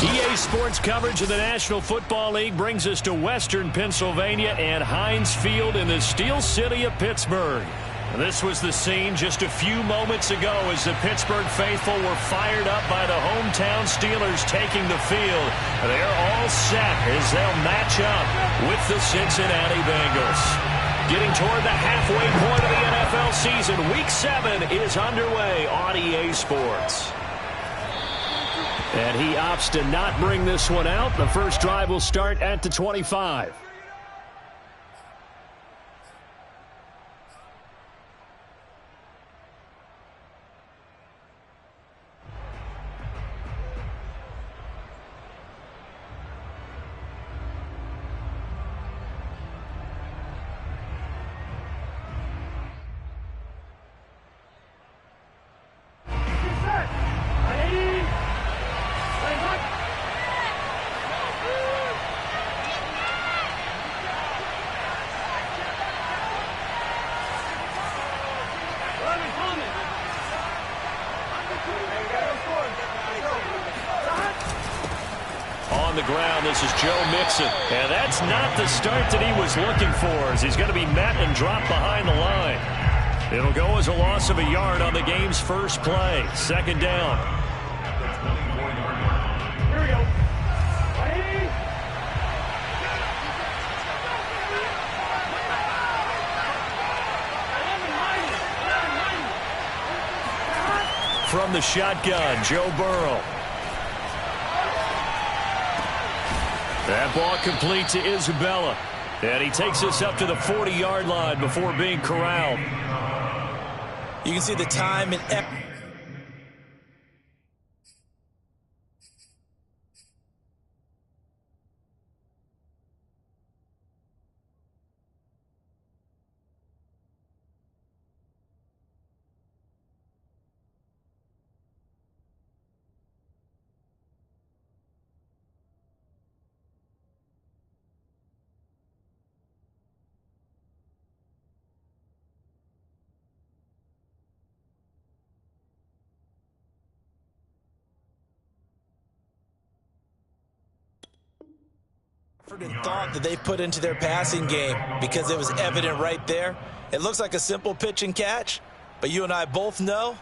EA Sports coverage of the National Football League brings us to Western Pennsylvania and Heinz Field in the Steel City of Pittsburgh. This was the scene just a few moments ago as the Pittsburgh faithful were fired up by the hometown Steelers taking the field. They're all set as they'll match up with the Cincinnati Bengals. Getting toward the halfway point of the NFL season, Week 7 is underway on EA Sports. And he opts to not bring this one out. The first drive will start at the 25. On the ground, this is Joe Mixon. And that's not the start that he was looking for, as he's going to be met and dropped behind the line. It'll go as a loss of a yard on the game's first play. Second down. Here we go. From the shotgun, Joe Burrow. That ball complete to Isabella. And he takes us up to the 40-yard line before being corralled. You can see the time and effort. And thought that they put into their passing game, because it was evident right there. It looks like a simple pitch and catch, but you and I both know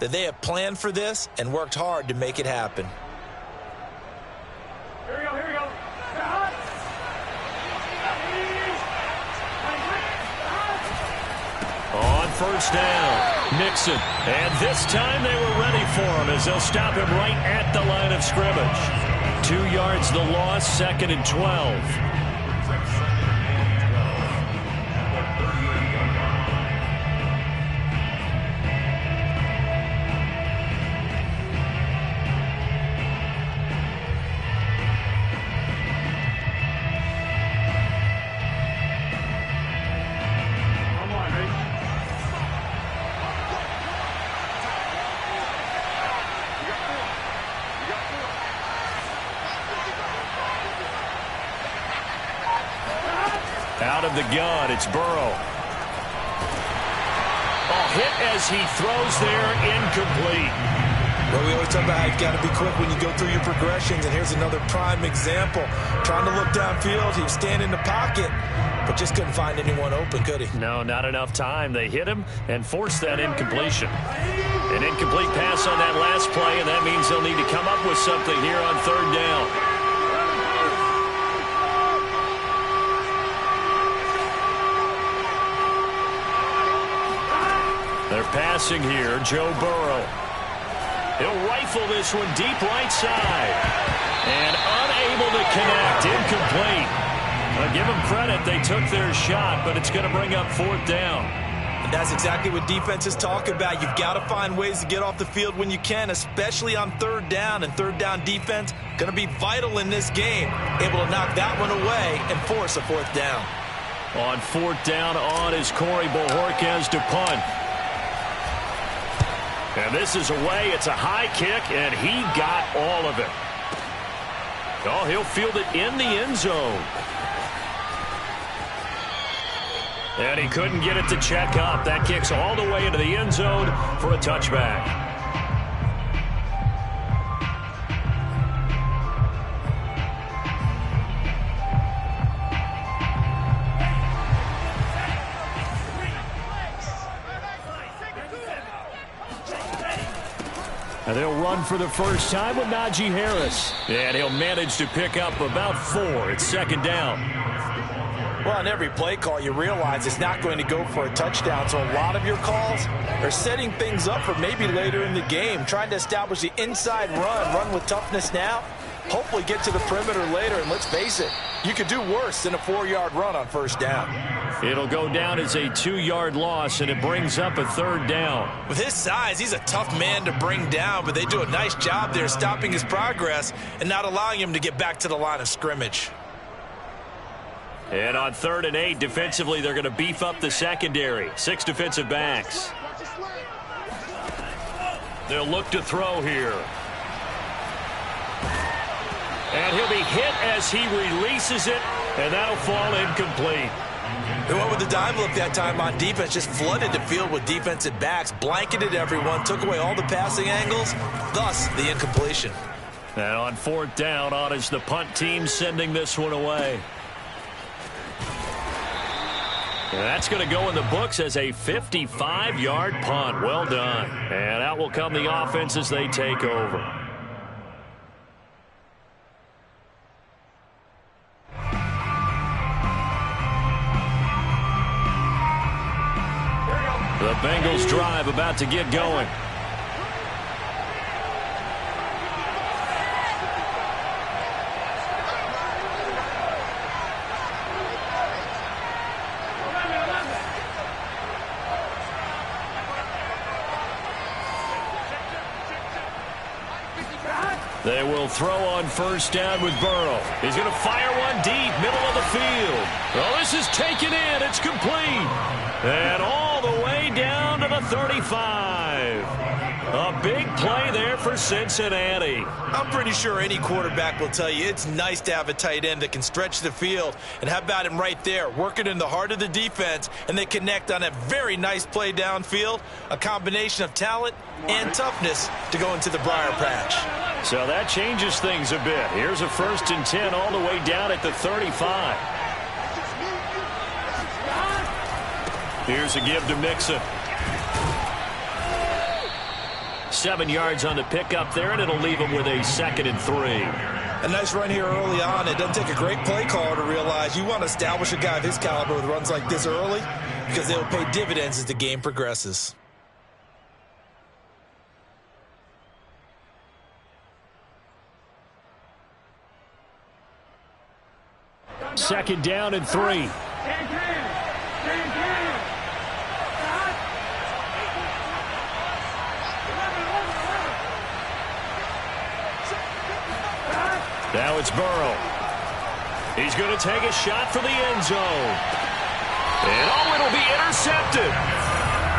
that they have planned for this and worked hard to make it happen. Here we go, here we go. On first down, Mixon. And this time they were ready for him as they'll stop him right at the line of scrimmage. 2 yards the loss, second and 12. Out of the gun, it's Burrow. Oh, hit as he throws there, incomplete. Well, we always talk about how you've got to be quick when you go through your progressions, and here's another prime example. Trying to look downfield, he was standing in the pocket, but just couldn't find anyone open, could he? No, not enough time. They hit him and forced that incompletion. An incomplete pass on that last play, and that means they'll need to come up with something here on third down. They're passing here, Joe Burrow. He'll rifle this one deep right side. And unable to connect, incomplete. I'll give them credit, they took their shot, but it's going to bring up fourth down. And that's exactly what defenses talk about. You've got to find ways to get off the field when you can, especially on third down. And third down defense going to be vital in this game. Able to knock that one away and force a fourth down. On fourth down on is Corey Bojorquez to punt. And this is away. It's a high kick, and he got all of it. Oh, he'll field it in the end zone. And he couldn't get it to check up. That kicks all the way into the end zone for a touchback. And they'll run for the first time with Najee Harris. And he'll manage to pick up about 4. It's second down. Well, on every play call, you realize it's not going to go for a touchdown. So a lot of your calls are setting things up for maybe later in the game, trying to establish the inside run with toughness now, hopefully get to the perimeter later. And let's face it, you could do worse than a 4-yard run on first down. It'll go down as a 2-yard loss, and it brings up a third down. With his size, he's a tough man to bring down, but they do a nice job there stopping his progress and not allowing him to get back to the line of scrimmage. And on 3rd and 8, defensively, they're going to beef up the secondary. 6 defensive backs. They'll look to throw here. And he'll be hit as he releases it, and that'll fall incomplete. They went with the dime look that time on defense, just flooded the field with defensive backs, blanketed everyone, took away all the passing angles, thus the incompletion. And on 4th down, on is the punt team sending this one away. And that's going to go in the books as a 55-yard punt. Well done. And out will come the offense as they take over. The Bengals drive about to get going. They will throw on first down with Burrow. He's going to fire one deep, middle of the field. Well, this is taken in. It's complete. And all the way down to the 35. A big play there for Cincinnati. I'm pretty sure any quarterback will tell you it's nice to have a tight end that can stretch the field. And how about him right there, working in the heart of the defense, and they connect on a very nice play downfield, a combination of talent and toughness to go into the briar patch. So that changes things a bit. Here's a 1st and 10 all the way down at the 35. Here's a give to Mixon. 7 yards on the pickup there, and it'll leave him with a 2nd and 3. A nice run here early on. It doesn't take a great play caller to realize you want to establish a guy of his caliber with runs like this early because they will pay dividends as the game progresses. Second down and 3. Now it's Burrow. He's going to take a shot for the end zone. And oh, it'll be intercepted.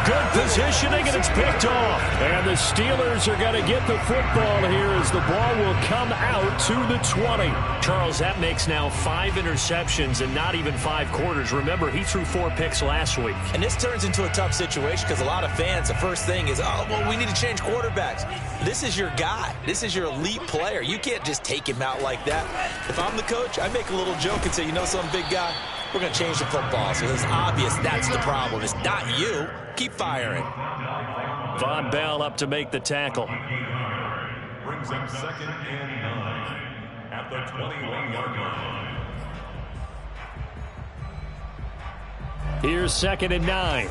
Good positioning, and it's picked off. And the Steelers are going to get the football here as the ball will come out to the 20. Charles, that makes now 5 interceptions and not even 5 quarters. Remember, he threw 4 picks last week. And this turns into a tough situation because a lot of fans, the first thing is, oh, well, we need to change quarterbacks. This is your guy. This is your elite player. You can't just take him out like that. If I'm the coach, I make a little joke and say, you know some big guy? We're going to change the football. So it's obvious that's the problem. It's not you. Keep firing. Von Bell up to make the tackle. Brings up 2nd and 9 at the 21-yard line. Here's 2nd and 9.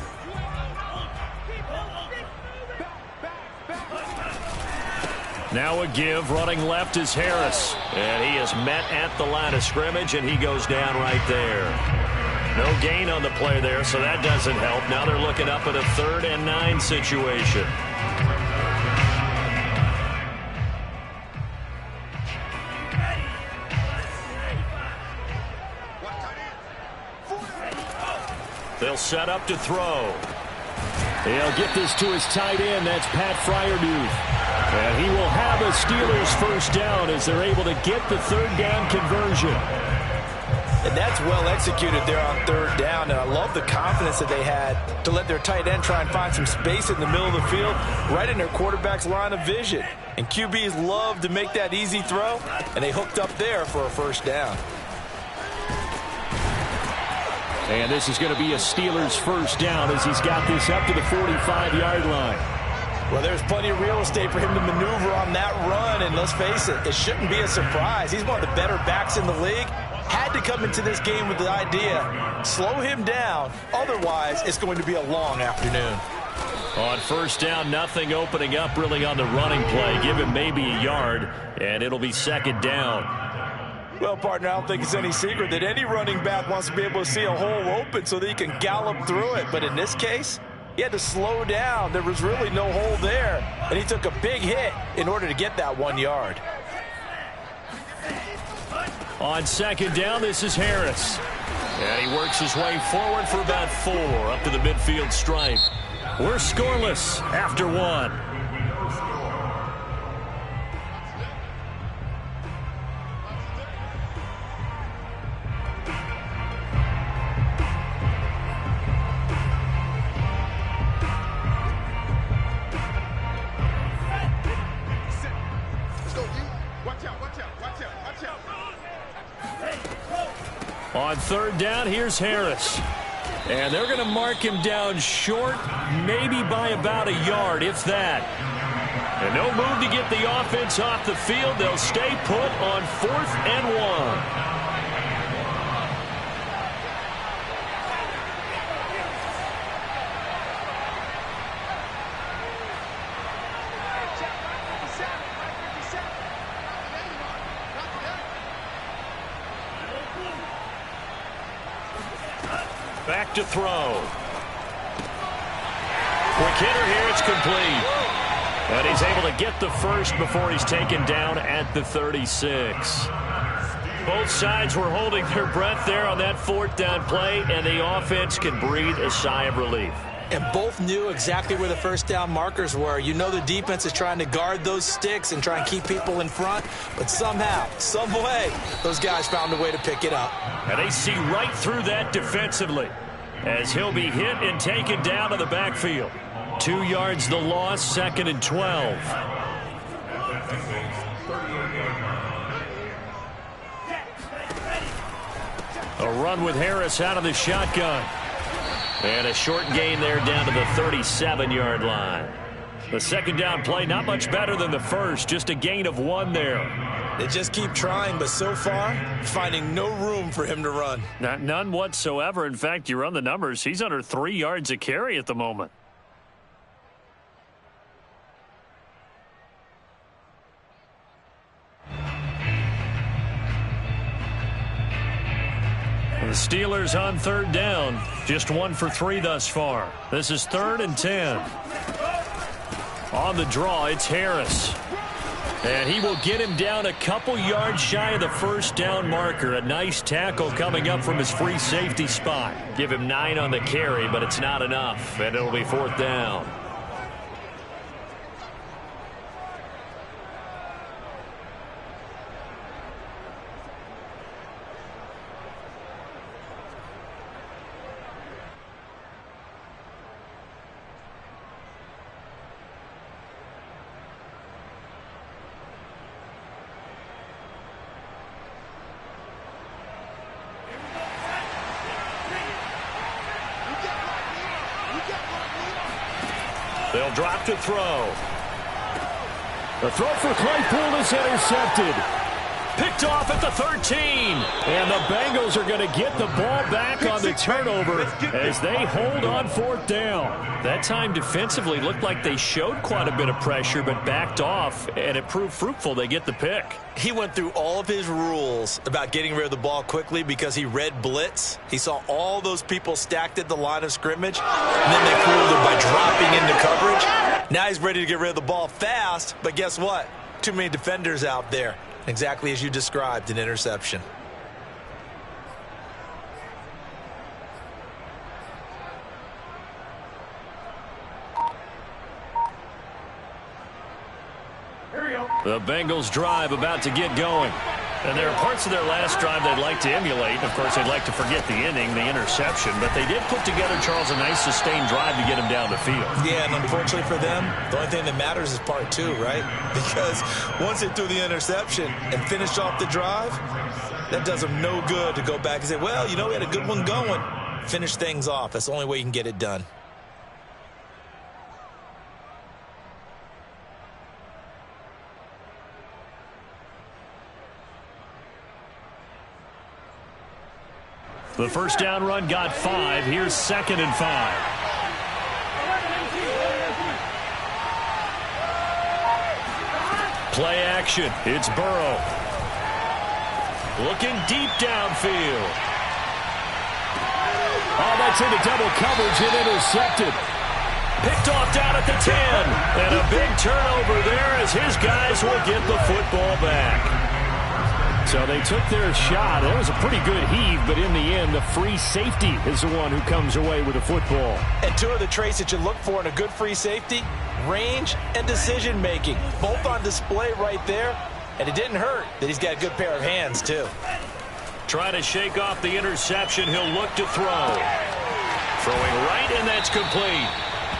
Now a give. Running left is Harris. And he is met at the line of scrimmage, and he goes down right there. No gain on the play there, so that doesn't help. Now they're looking up at a 3rd and 9 situation. They'll set up to throw. He'll get this to his tight end. That's Pat Freiermuth. And he will have a Steelers first down as they're able to get the 3rd down conversion. And that's well executed there on 3rd down. And I love the confidence that they had to let their tight end try and find some space in the middle of the field, right in their quarterback's line of vision. And QBs love to make that easy throw, and they hooked up there for a first down. And this is going to be a Steelers first down as he's got this up to the 45-yard line. Well, there's plenty of real estate for him to maneuver on that run, and let's face it, it shouldn't be a surprise. He's one of the better backs in the league. Had to come into this game with the idea, slow him down, otherwise it's going to be a long afternoon. On first down, nothing opening up really on the running play. Give him maybe a yard, and it'll be second down. Well, partner, I don't think it's any secret that any running back wants to be able to see a hole open so that he can gallop through it. But in this case, he had to slow down. There was really no hole there, and he took a big hit in order to get that 1 yard. On second down, this is Harris. And he works his way forward for about 4 up to the midfield stripe. We're scoreless after 1. On third down, here's Harris. And they're going to mark him down short, maybe by about a yard, if that. And no move to get the offense off the field. They'll stay put on 4th and 1. Back to throw. Quick hitter here, it's complete. And he's able to get the first before he's taken down at the 36. Both sides were holding their breath there on that 4th down play, and the offense can breathe a sigh of relief. And both knew exactly where the first down markers were. You know the defense is trying to guard those sticks and try and keep people in front, but somehow, some way, those guys found a way to pick it up. And they see right through that defensively as he'll be hit and taken down to the backfield. 2 yards the loss, 2nd and 12. A run with Harris out of the shotgun. And a short gain there down to the 37-yard line. The second down play not much better than the first, just a gain of 1 there. They just keep trying, but so far, finding no room for him to run. None whatsoever. In fact, you run the numbers, he's under 3 yards a carry at the moment. The Steelers on third down. Just 1 for 3 thus far. This is 3rd and 10. On the draw, it's Harris. And he will get him down a couple yards shy of the first down marker. A nice tackle coming up from his free safety spot. Give him 9 on the carry, but it's not enough. And it'll be 4th down. They'll drop to throw. The throw for Claypool is intercepted. Picked off at the 13. And the Bengals are going to get the ball back on the turnover as they hold on 4th down. That time defensively looked like they showed quite a bit of pressure but backed off, and it proved fruitful. They get the pick. He went through all of his rules about getting rid of the ball quickly because he read blitz. He saw all those people stacked at the line of scrimmage, and then they fooled him by dropping into coverage. Now he's ready to get rid of the ball fast, but guess what? Too many defenders out there. Exactly as you described, an interception. The Bengals drive about to get going. And there are parts of their last drive they'd like to emulate. Of course, they'd like to forget the inning, the interception. But they did put together, Charles, a nice sustained drive to get him down the field. Yeah, and unfortunately for them, the only thing that matters is part 2, right? Because once they threw the interception and finished off the drive, that does them no good to go back and say, well, you know, we had a good one going. Finish things off. That's the only way you can get it done. The first down run got 5. Here's 2nd and 5. Play action. It's Burrow. Looking deep downfield. Oh, that's into double coverage and intercepted. Picked off down at the 10. And a big turnover there as his guys will get the football back. So they took their shot. That was a pretty good heave, but in the end, the free safety is the one who comes away with the football. And two of the traits that you look for in a good free safety, range and decision-making. Both on display right there. And it didn't hurt that he's got a good pair of hands, too. Trying to shake off the interception. He'll look to throw. Throwing right, and that's complete.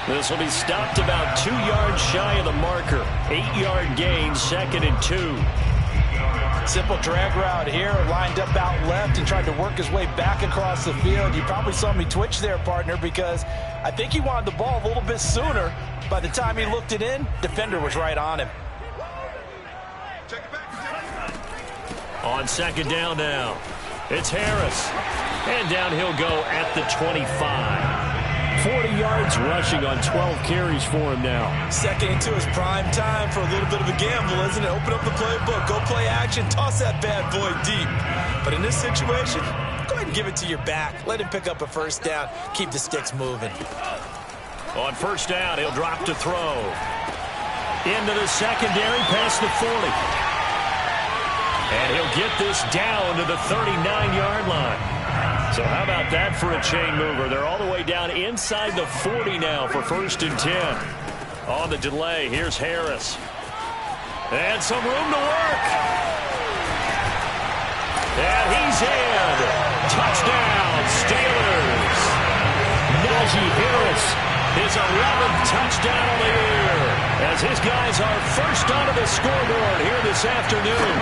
This will be stopped about 2 yards shy of the marker. 8-yard gain, 2nd and 2. Simple drag route here, lined up out left and tried to work his way back across the field. You probably saw me twitch there, partner, because I think he wanted the ball a little bit sooner. By the time he looked it in, defender was right on him. On 2nd down now, it's Harris. And down he'll go at the 25. 40 yards rushing on 12 carries for him now. 2nd and 2 is prime time for a little bit of a gamble, isn't it? Open up the playbook, go play action, toss that bad boy deep. But in this situation, go ahead and give it to your back. Let him pick up a first down. Keep the sticks moving. On 1st down, he'll drop to throw. Into the secondary, past the 40. And he'll get this down to the 39-yard line. So how about that for a chain mover? They're all the way down inside the 40 now for 1st and 10. On the delay, here's Harris. And some room to work. And he's in. Touchdown, Steelers. Najee Harris, his 11th touchdown of the year, as his guys are first onto the scoreboard here this afternoon.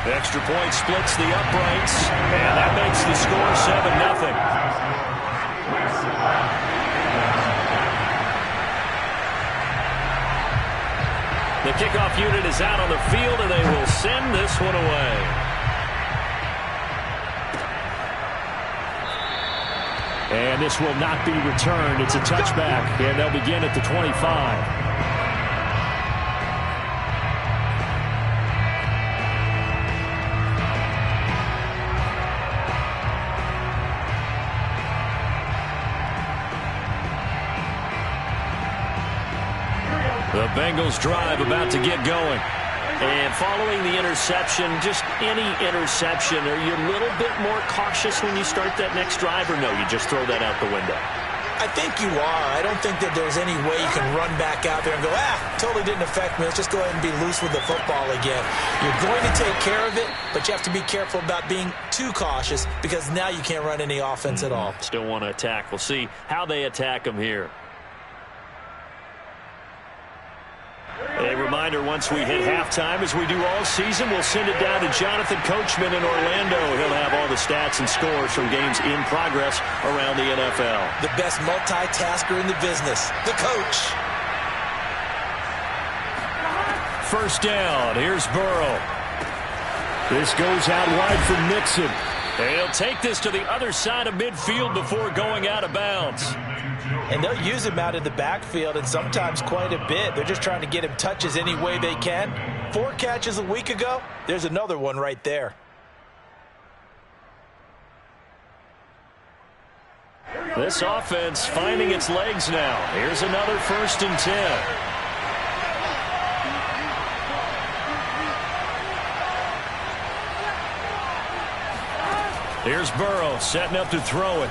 Extra point splits the uprights, and that makes the score 7-0. The kickoff unit is out on the field, and they will send this one away. And this will not be returned. It's a touchback, and they'll begin at the 25. The Bengals drive about to get going. And following the interception, just any interception, are you a little bit more cautious when you start that next drive, or no, you just throw that out the window? I think you are. I don't think that there's any way you can run back out there and go, totally didn't affect me. Let's just go ahead and be loose with the football again. You're going to take care of it, but you have to be careful about being too cautious because now you can't run any offense at all. Still want to attack. We'll see how they attack them here. A reminder, once we hit halftime, as we do all season, we'll send it down to Jonathan Coachman in Orlando. He'll have all the stats and scores from games in progress around the NFL. The best multitasker in the business, the coach. 1st down, here's Burrow. This goes out wide for Mixon. He'll take this to the other side of midfield before going out of bounds. And they'll use him out in the backfield, and sometimes quite a bit. They're just trying to get him touches any way they can. 4 catches a week ago. There's another one right there. This offense finding its legs now. Here's another 1st and 10. Here's Burrow setting up to throw it.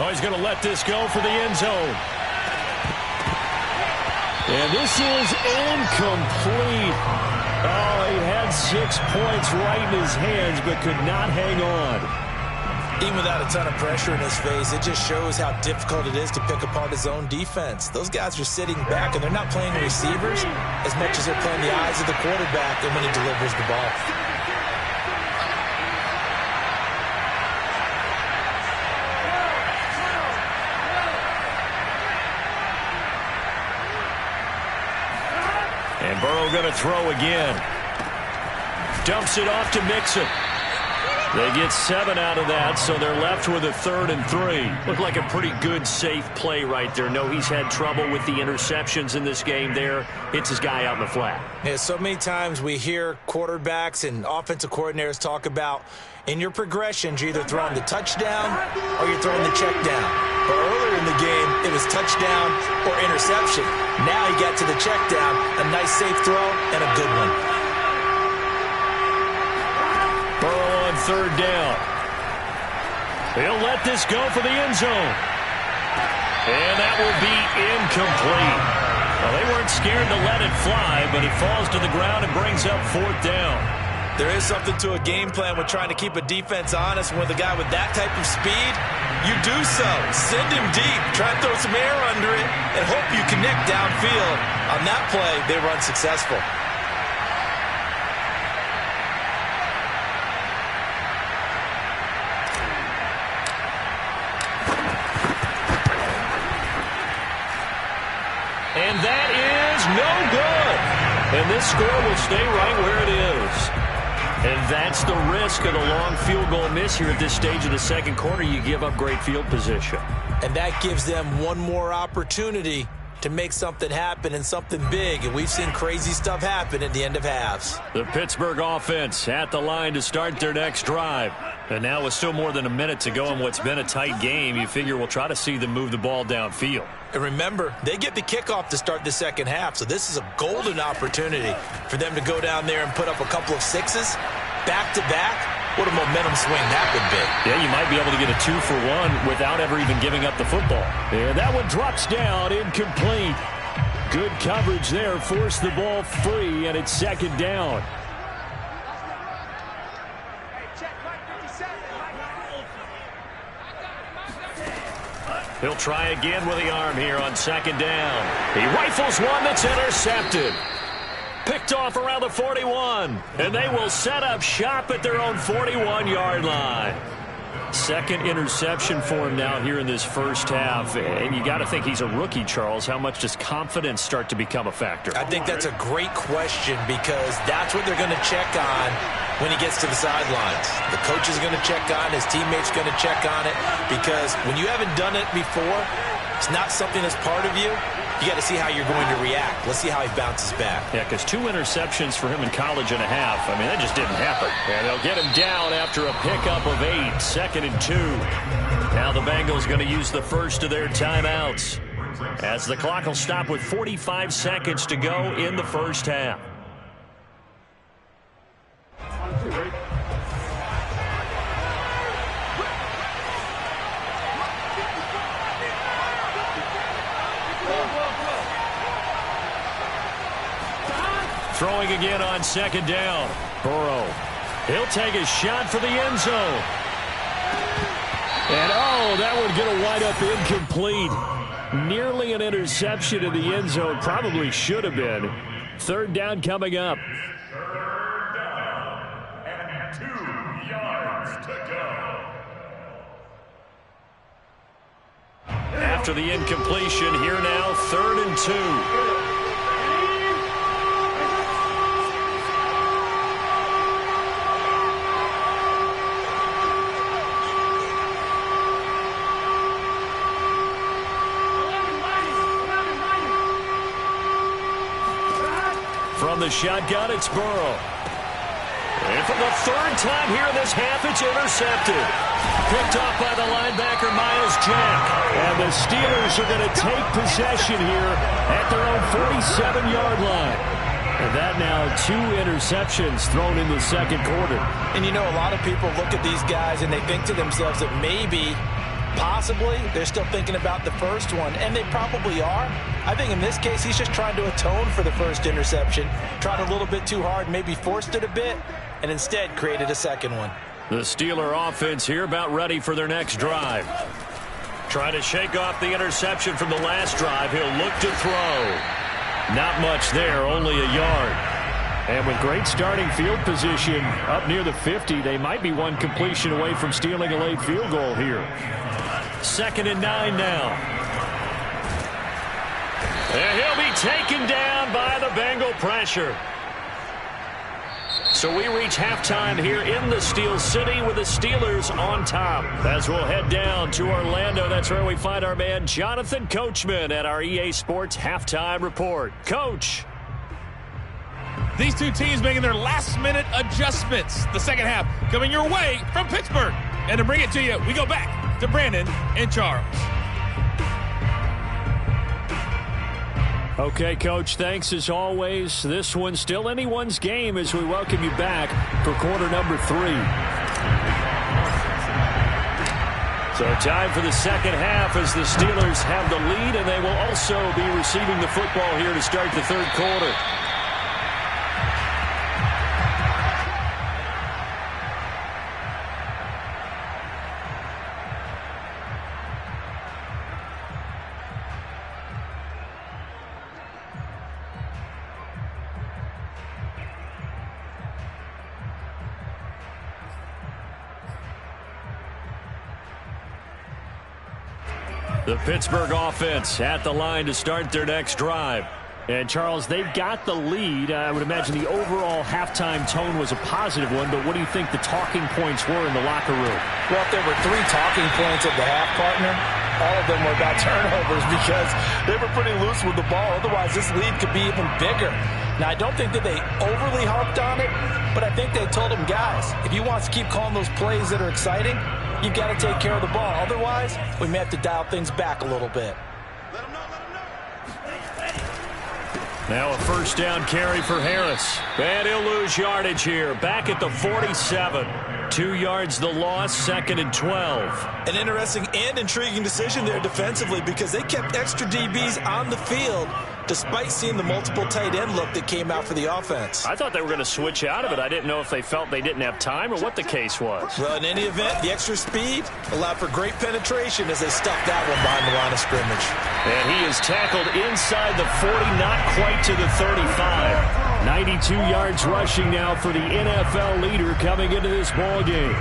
Oh, he's going to let this go for the end zone. And this is incomplete. Oh, he had 6 points right in his hands, but could not hang on. Even without a ton of pressure in his face, it just shows how difficult it is to pick apart his own defense. Those guys are sitting back, and they're not playing receivers as much as they're playing the eyes of the quarterback and when he delivers the ball. And Burrow going to throw again. dumps it off to Mixon. They get 7 out of that, so they're left with a 3rd and 3. Looked like a pretty good, safe play right there. No, he's had trouble with the interceptions in this game there. Hits his guy out in the flat. Yeah, so many times we hear quarterbacks and offensive coordinators talk about in your progressions, you're either throwing the touchdown or you're throwing the check down. But earlier in the game, it was touchdown or interception. Now he got to the check down, a nice safe throw, and a good one. Burrow on 3rd down. He'll let this go for the end zone. And that will be incomplete. Well, they weren't scared to let it fly, but it falls to the ground and brings up 4th down. There is something to a game plan with trying to keep a defense honest. With a guy with that type of speed, you do so. Send him deep. Try and throw some air under it and hope you connect downfield. On that play, they were unsuccessful. And that is no good. And this score will stay right where it is. And that's the risk of the long field goal miss here at this stage of the second quarter. You give up great field position. And that gives them one more opportunity to make something happen and something big. And we've seen crazy stuff happen at the end of halves. The Pittsburgh offense at the line to start their next drive. And now with still more than a minute to go in what's been a tight game, you figure we'll try to see them move the ball downfield. And remember, they get the kickoff to start the second half, so this is a golden opportunity for them to go down there and put up a couple of sixes back-to-back. What a momentum swing that would be. Yeah, you might be able to get a 2-for-1 without ever even giving up the football. And that one drops down, incomplete. Good coverage there, forced the ball free, and it's 2nd down. He'll try again with the arm here on 2nd down. He rifles one that's intercepted. Picked off around the 41. And they will set up shop at their own 41-yard line. 2nd interception for him now here in this first half. And you got to think he's a rookie, Charles. How much does confidence start to become a factor? I think that's a great question because that's what they're going to check on when he gets to the sidelines. The coach is going to check on, his teammates going to check on it, because when you haven't done it before, it's not something that's part of you. You got to see how you're going to react. Let's see how he bounces back. Yeah, because 2 interceptions for him in college and a half. I mean, that just didn't happen. And they'll get him down after a pickup of 8, 2nd and 2. Now the Bengals going to use the first of their timeouts as the clock will stop with 45 seconds to go in the first half. Throwing again on 2nd down. Burrow. He'll take a shot for the end zone. And oh, that would get a wide up incomplete. Nearly an interception in the end zone. Probably should have been. 3rd down coming up. 3rd down and 2 yards to go. After the incompletion, here now, 3rd and 2. From the shotgun, it's Burrow. And for the 3rd time here in this half, it's intercepted. Picked off by the linebacker, Myles Jack. And the Steelers are going to take possession here at their own 47-yard line. And that now 2 interceptions thrown in the second quarter. And you know, a lot of people look at these guys and they think to themselves that maybe, possibly, they're still thinking about the first one, and they probably are. I think in this case, he's just trying to atone for the first interception, tried a little bit too hard, maybe forced it a bit, and instead created a second one. The Steeler offense here about ready for their next drive. Trying to shake off the interception from the last drive. He'll look to throw. Not much there, only a yard. And with great starting field position up near the 50, they might be one completion away from stealing a late field goal here. 2nd and 9 now. And he'll be taken down by the Bengal pressure. So we reach halftime here in the Steel City with the Steelers on top. As we'll head down to Orlando, that's where we find our man Jonathan Coachman at our EA Sports Halftime Report. Coach. These two teams making their last-minute adjustments. The second half coming your way from Pittsburgh. And to bring it to you, we go back to Brandon and Charles. Okay, Coach, thanks as always. This one's still anyone's game as we welcome you back for quarter number 3. So time for the second half as the Steelers have the lead, and they will also be receiving the football here to start the third quarter. The Pittsburgh offense at the line to start their next drive. And, Charles, they've got the lead. I would imagine the overall halftime tone was a positive one, but what do you think the talking points were in the locker room? Well, if there were 3 talking points at the half, partner, all of them were about turnovers because they were pretty loose with the ball. Otherwise, this lead could be even bigger. Now, I don't think that they overly harped on it, but I think they told them, guys, if you want to keep calling those plays that are exciting, you've got to take care of the ball. Otherwise, we may have to dial things back a little bit. Now a first down carry for Harris. And he'll lose yardage here. Back at the 47. 2 yards the loss, 2nd and 12. An interesting and intriguing decision there defensively because they kept extra DBs on the field despite seeing the multiple tight end look that came out for the offense. I thought they were going to switch out of it. I didn't know if they felt they didn't have time or what the case was. Well, in any event, the extra speed allowed for great penetration as they stuffed that one behind the line of scrimmage. And he is tackled inside the 40, not quite to the 35. 92 yards rushing now for the NFL leader coming into this ball game.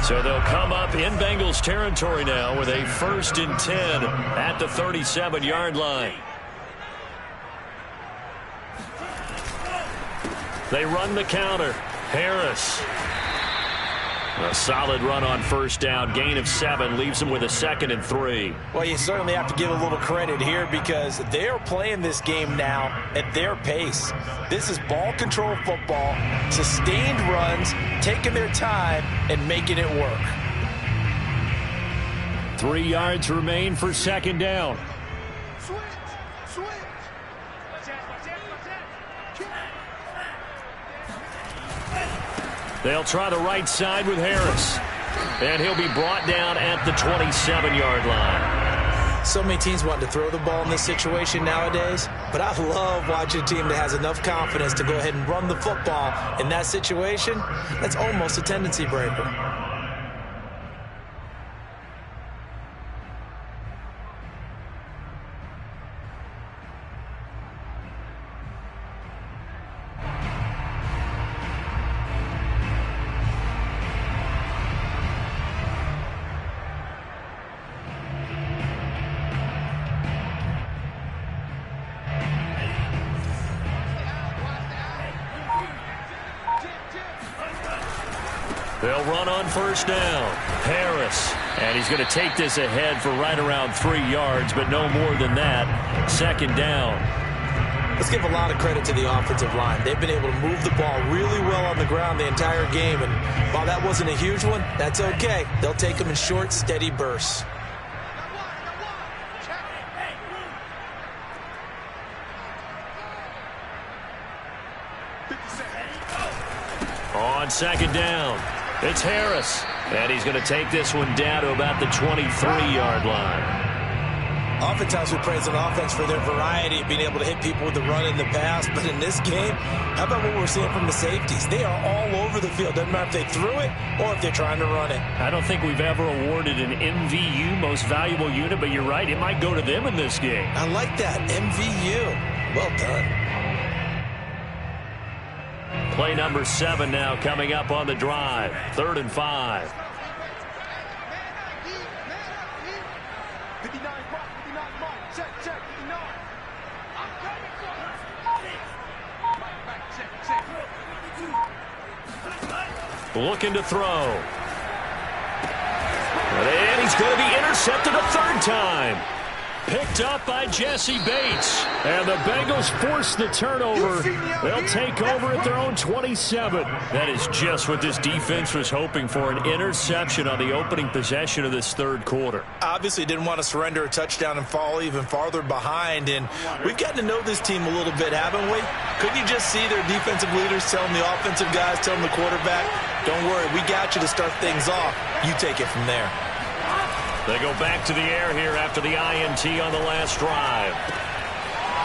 So they'll come up in Bengals territory now with a 1st and 10 at the 37-yard line. They run the counter. Harris. A solid run on first down. Gain of 7 leaves him with a 2nd and 3. Well, you certainly have to give a little credit here because they are playing this game now at their pace. This is ball control football, sustained runs, taking their time and making it work. 3 yards remain for 2nd down. They'll try the right side with Harris. And he'll be brought down at the 27-yard line. So many teams want to throw the ball in this situation nowadays, but I love watching a team that has enough confidence to go ahead and run the football in that situation. That's almost a tendency breaker. They'll run on first down. Harris. And he's going to take this ahead for right around 3 yards, but no more than that. 2nd down. Let's give a lot of credit to the offensive line. They've been able to move the ball really well on the ground the entire game. And while that wasn't a huge one, that's okay. They'll take them in short, steady bursts. On 2nd down, it's Harris. And he's going to take this one down to about the 23-yard line. Oftentimes we praise an offense for their variety of being able to hit people with the run and the pass. But in this game, how about what we're seeing from the safeties? They are all over the field. Doesn't matter if they threw it or if they're trying to run it. I don't think we've ever awarded an MVU, most valuable unit, but you're right. It might go to them in this game. I like that. MVU. Well done. Play number 7 now coming up on the drive. 3rd and 5. looking to throw. And he's going to be intercepted a third time. Picked up by Jesse Bates. And the Bengals force the turnover. They'll take over at their own 27. That is just what this defense was hoping for, an interception on the opening possession of this third quarter. Obviously didn't want to surrender a touchdown and fall even farther behind. And we've gotten to know this team a little bit, haven't we? Couldn't you just see their defensive leaders telling the offensive guys, telling the quarterback, don't worry, we got you to start things off. You take it from there. They go back to the air here after the INT on the last drive.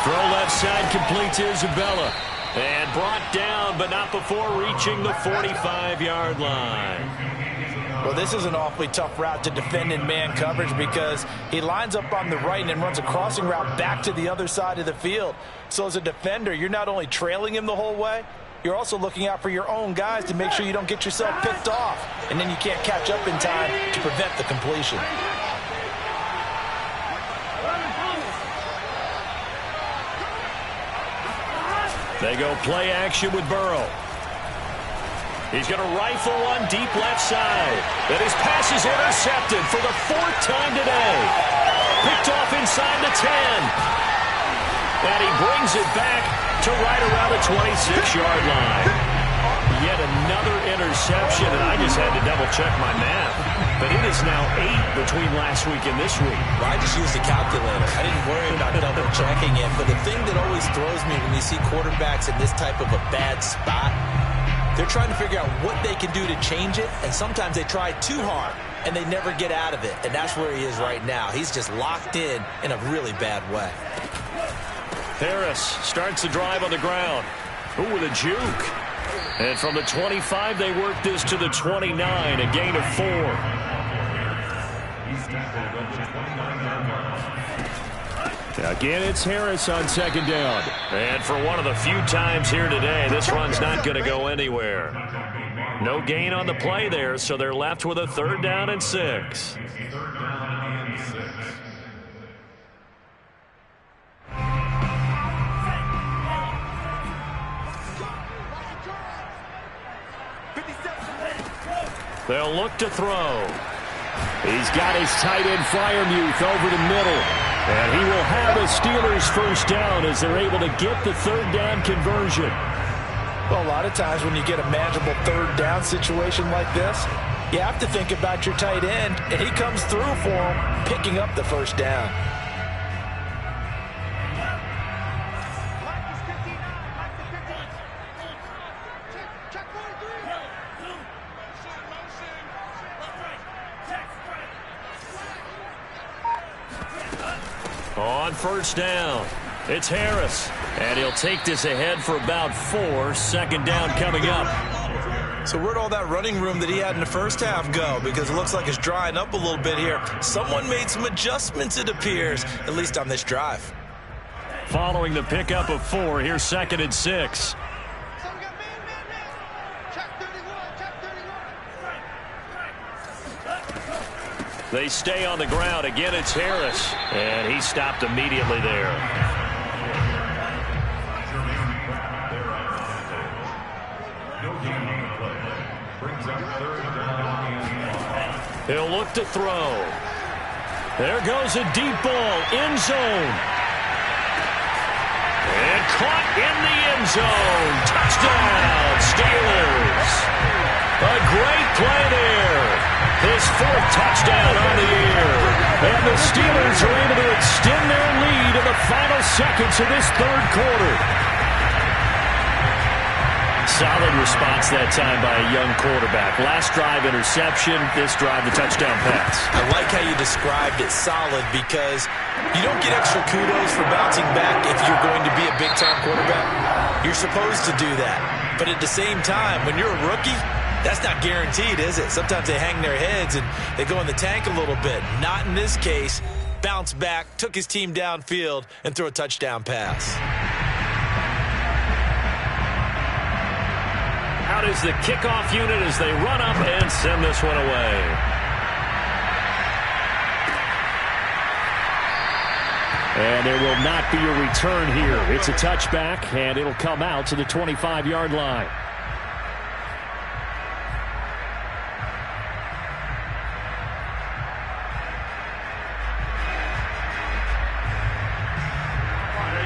Throw left side complete to Isabella. And brought down, but not before reaching the 45-yard line. Well, this is an awfully tough route to defend in man coverage because he lines up on the right and then runs a crossing route back to the other side of the field. So as a defender, you're not only trailing him the whole way, you're also looking out for your own guys to make sure you don't get yourself picked off. And then you can't catch up in time to prevent the completion. They go play action with Burrow. He's going to rifle one deep left side. Then his pass is intercepted for the fourth time today. Picked off inside the 10. And he brings it back to right around the 26-yard line. Yet another interception, and I just had to double-check my math. But it is now 8 between last week and this week. Well, I just used a calculator. I didn't worry about double-checking it. But the thing that always throws me when you see quarterbacks in this type of a bad spot, they're trying to figure out what they can do to change it, and sometimes they try too hard, and they never get out of it. And that's where he is right now. He's just locked in a really bad way. Harris starts the drive on the ground. Ooh, with a juke. And from the 25, they work this to the 29, a gain of 4. Again, it's Harris on second down. And for one of the few times here today, this run's not going to go anywhere. No gain on the play there, so they're left with a 3rd down and 6. They'll look to throw. He's got his tight end Freiermuth over the middle. And he will have the Steelers first down as they're able to get the 3rd down conversion. Well, a lot of times when you get a manageable 3rd down situation like this, you have to think about your tight end, and he comes through for him, picking up the first down. On first down, it's Harris. And he'll take this ahead for about 4. 2nd down coming up. So where'd all that running room that he had in the first half go? Because it looks like it's drying up a little bit here. Someone made some adjustments, it appears, at least on this drive. Following the pickup of 4, here's 2nd and 6. They stay on the ground. Again, it's Harris. And he stopped immediately there. He'll look to throw. There goes a deep ball. End zone. And caught in the end zone. Touchdown, Steelers. A great play there. His 4th touchdown on the year. And the Steelers are able to extend their lead in the final seconds of this 3rd quarter. Solid response that time by a young quarterback. Last drive, interception. This drive, the touchdown pass. I like how you described it, solid, because you don't get extra kudos for bouncing back if you're going to be a big-time quarterback. You're supposed to do that. But at the same time, when you're a rookie, that's not guaranteed, is it? Sometimes they hang their heads and they go in the tank a little bit. Not in this case. Bounce back, took his team downfield, and threw a touchdown pass. Out is the kickoff unit as they run up and send this one away. And there will not be a return here. It's a touchback, and it'll come out to the 25-yard line.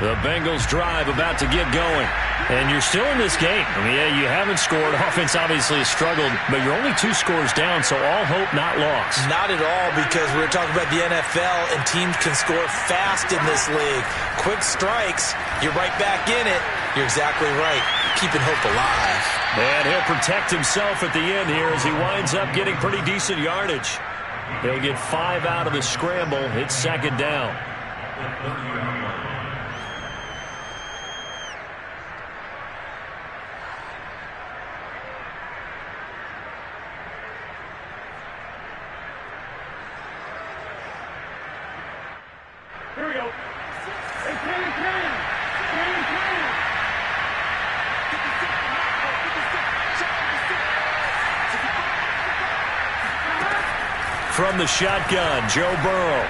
The Bengals drive about to get going. And you're still in this game. I mean, yeah, you haven't scored. Offense obviously has struggled, but you're only 2 scores down, so all hope not lost. Not at all, because we're talking about the NFL, and teams can score fast in this league. Quick strikes, you're right back in it. You're exactly right. Keeping hope alive. And he'll protect himself at the end here as he winds up getting pretty decent yardage. He'll get 5 out of the scramble. It's 2nd down. Here we go. From the shotgun, Joe Burrow.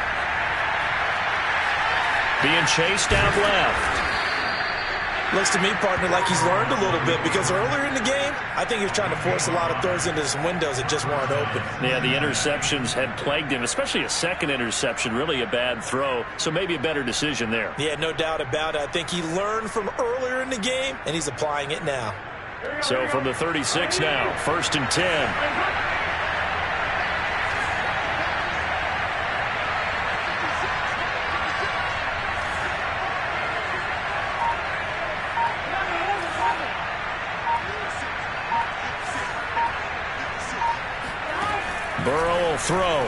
Being chased out left. Looks to me, partner, like he's learned a little bit, because earlier in the game, I think he was trying to force a lot of throws into some windows that just weren't open. Yeah, the interceptions had plagued him, especially a second interception, really a bad throw, so maybe a better decision there. Yeah, no doubt about it. I think he learned from earlier in the game, and he's applying it now. So from the 36 now, 1st and 10. Burrow will throw.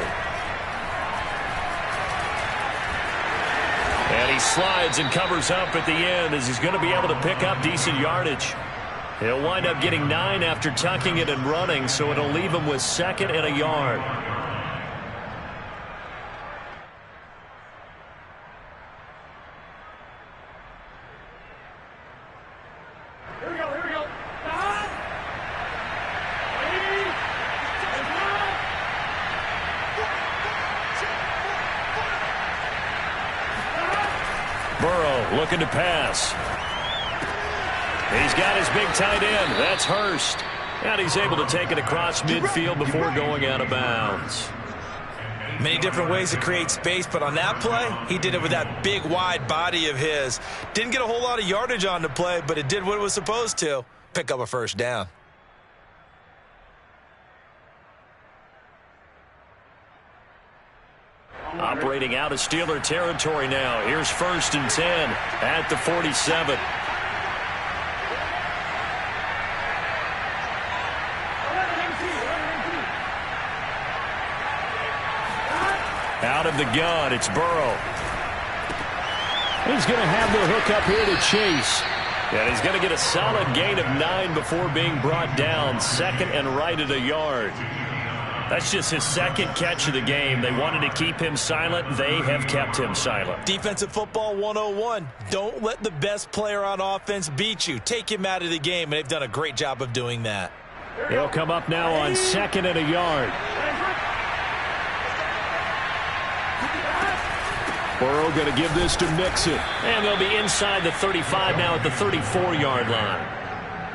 And he slides and covers up at the end as he's going to be able to pick up decent yardage. He'll wind up getting 9 after tucking it and running, so it'll leave him with 2nd and a yard. Burrow looking to pass. He's got his big tight end. That's Hurst. And he's able to take it across midfield before going out of bounds. Many different ways to create space, but on that play, he did it with that big, wide body of his. Didn't get a whole lot of yardage on the play, but it did what it was supposed to. Pick up a 1st down. Operating out of Steeler territory now. Here's 1st and 10 at the 47. Out of the gun, it's Burrow. He's going to have the hook up here to Chase. And he's going to get a solid gain of 9 before being brought down. 2nd and right at a yard. That's just his 2nd catch of the game. They wanted to keep him silent. They have kept him silent. Defensive football 101. Don't let the best player on offense beat you. Take him out of the game, and they've done a great job of doing that. He'll come up now on 2nd and a yard. Burrow going to give this to Mixon. And they'll be inside the 35 now at the 34-yard line.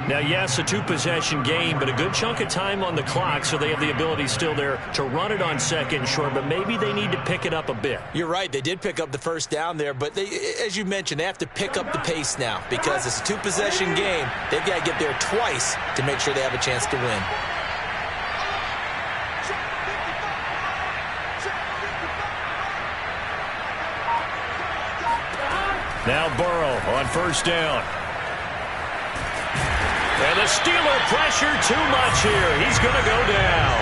Now, yes, a 2-possession game, but a good chunk of time on the clock, so they have the ability still there to run it on 2nd and short, but maybe they need to pick it up a bit. You're right. They did pick up the 1st down there, but they, as you mentioned, they have to pick up the pace now because it's a 2-possession game. They've got to get there twice to make sure they have a chance to win. Now Burrow on 1st down. And the Steeler pressure too much here. He's going to go down.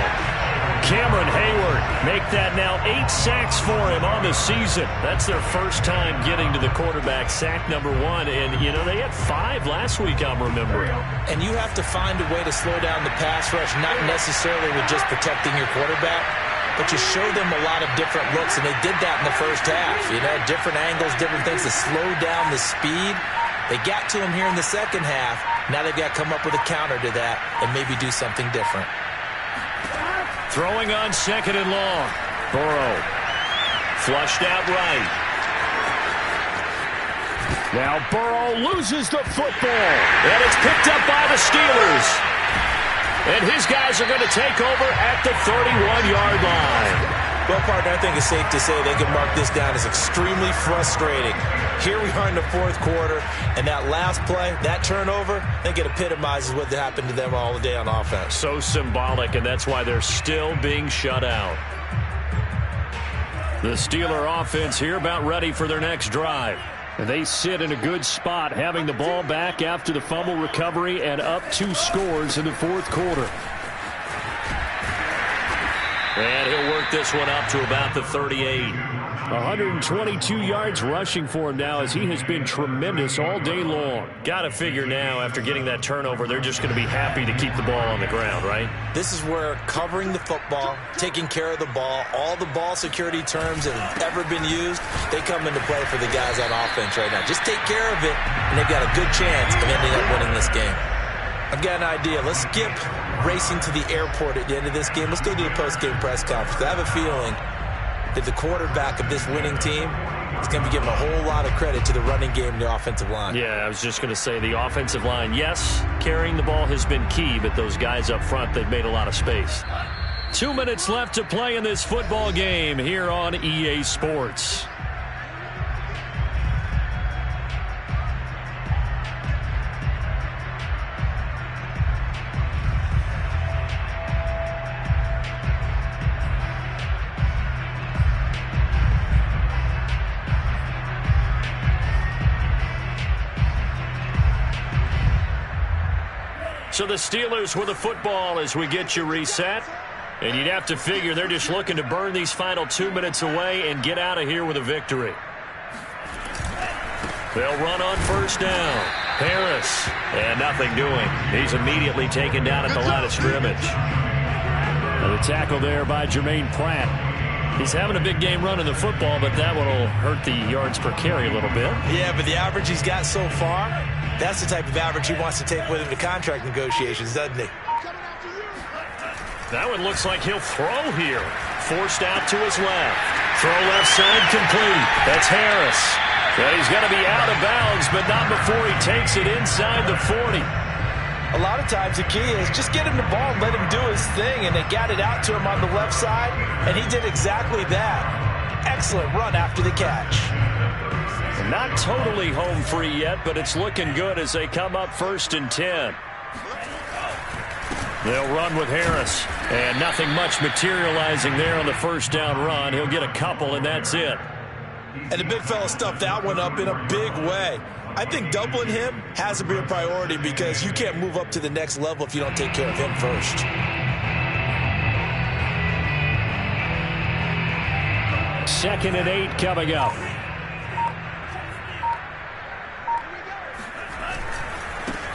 Cameron Hayward make that now 8 sacks for him on the season. That's their first time getting to the quarterback, sack number 1. And, you know, they had 5 last week, I'm remembering. And you have to find a way to slow down the pass rush, not necessarily with just protecting your quarterback, but you show them a lot of different looks, and they did that in the first half. You know, different angles, different things to slow down the speed. They got to him here in the second half. Now they've got to come up with a counter to that and maybe do something different. Throwing on 2nd and long. Burrow flushed out right. Now Burrow loses the football. And it's picked up by the Steelers. And his guys are going to take over at the 31-yard line. Well, partner, I think it's safe to say they can mark this down as extremely frustrating. Here we are in the fourth quarter, and that last play, that turnover, I think it epitomizes what happened to them all day on offense. So symbolic, and that's why they're still being shut out. The Steeler offense here about ready for their next drive. They sit in a good spot, having the ball back after the fumble recovery and up 2 scores in the fourth quarter. And he'll work this one up to about the 38. 122 yards rushing for him now as he has been tremendous all day long. Got to figure now after getting that turnover, they're just going to be happy to keep the ball on the ground, right? This is where covering the football, taking care of the ball, all the ball security terms that have ever been used, they come into play for the guys on offense right now. Just take care of it, and they've got a good chance of ending up winning this game. I've got an idea. Let's skip racing to the airport at the end of this game. Let's go to the post-game press conference. I have a feeling that the quarterback of this winning team is going to be given a whole lot of credit to the running game and the offensive line. Yeah, I was just going to say the offensive line, yes, carrying the ball has been key, but those guys up front, they've made a lot of space. 2 minutes left to play in this football game here on EA Sports. So the Steelers with the football as we get you reset. And you'd have to figure they're just looking to burn these final 2 minutes away and get out of here with a victory. They'll run on first down. Harris. And nothing doing. He's immediately taken down at the line of scrimmage. And the tackle there by Jermaine Pratt. He's having a big game running the football, but that one will hurt the yards per carry a little bit. Yeah, but the average he's got so far, that's the type of average he wants to take with him to contract negotiations, doesn't he? That one looks like he'll throw here. Forced out to his left. Throw left side complete. That's Harris. Well, he's going to be out of bounds, but not before he takes it inside the 40. A lot of times the key is just get him the ball and let him do his thing, and they got it out to him on the left side, and he did exactly that. Excellent run after the catch. Not totally home free yet, but it's looking good as they come up 1st and 10. They'll run with Harris, and nothing much materializing there on the first down run. He'll get a couple, and that's it. And the big fella stuffed that one up in a big way. I think doubling him has to be a priority because you can't move up to the next level if you don't take care of him first. Second and 8 coming up.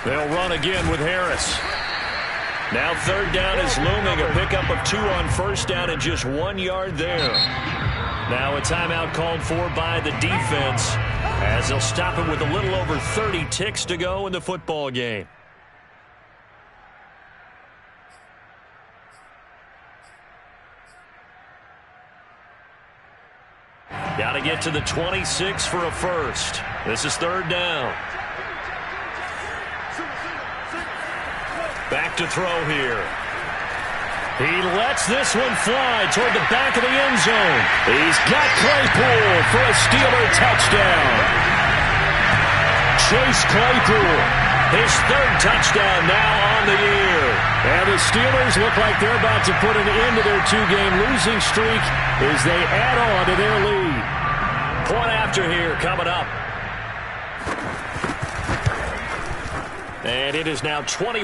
They'll run again with Harris. Now third down is looming. A pickup of 2 on first down and just 1 yard there. Now a timeout called for by the defense as they'll stop it with a little over 30 ticks to go in the football game. Got to get to the 26 for a first. This is third down. Back to throw here. He lets this one fly toward the back of the end zone. He's got Claypool for a Steeler touchdown. Chase Claypool, his 3rd touchdown now on the year. And the Steelers look like they're about to put an end to their 2-game losing streak as they add on to their lead. Point after here coming up. And it is now 21-0.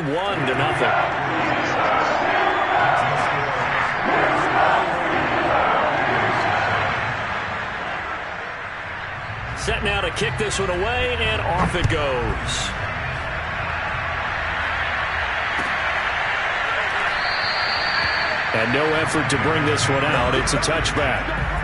Set now to kick this one away, and off it goes. And no effort to bring this one out. It's a touchback.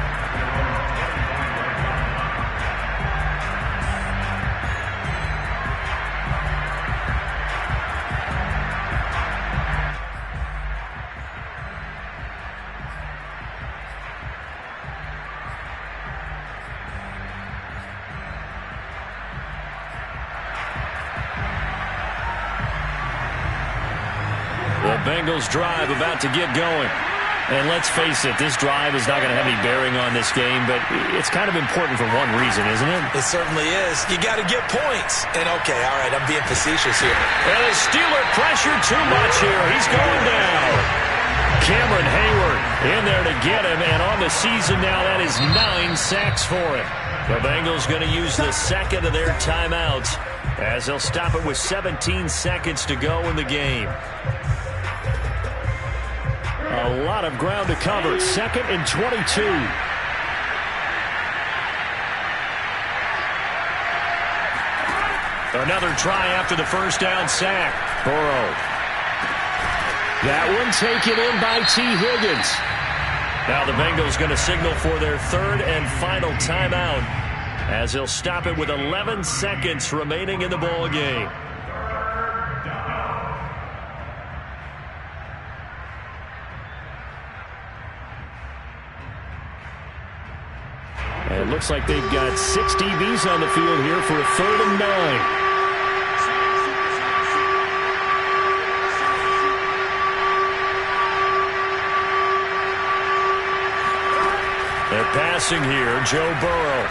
Bengals drive about to get going. And let's face it, this drive is not going to have any bearing on this game, but it's kind of important for one reason, isn't it? It certainly is. You got to get points. And okay, all right, I'm being facetious here. And the Steeler pressure too much here. He's going down. Cameron Hayward in there to get him, and on the season now, that is 9 sacks for him. The Bengals going to use the second of their timeouts as they'll stop it with 17 seconds to go in the game. A lot of ground to cover. 2nd and 22. Another try after the first down sack. Burrow. That one taken in by T. Higgins. Now the Bengals going to signal for their 3rd and final timeout as they'll stop it with 11 seconds remaining in the ball game. And it looks like they've got 6 DBs on the field here for a 3rd and 9. They're passing here, Joe Burrow.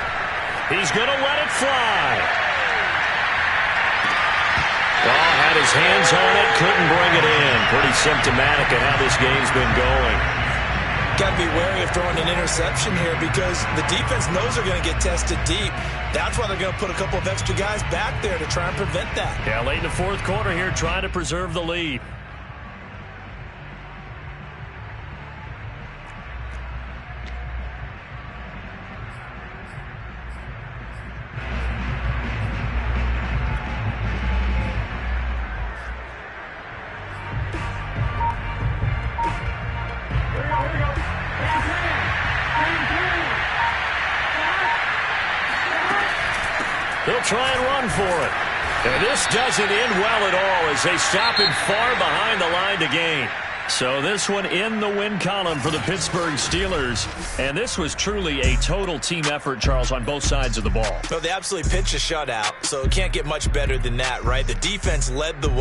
He's going to let it fly. Well, had his hands on it, couldn't bring it in. Pretty symptomatic of how this game's been going. Got to be wary of throwing an interception here because the defense knows they're going to get tested deep. That's why they're going to put a couple of extra guys back there to try and prevent that. Yeah, late in the 4th quarter here, trying to preserve the lead. They'll try and run for it. And this doesn't end well at all as they stop him far behind the line to gain. So this one in the win column for the Pittsburgh Steelers. And this was truly a total team effort, Charles, on both sides of the ball. No, they absolutely pitched a shutout, so it can't get much better than that, right? The defense led the way.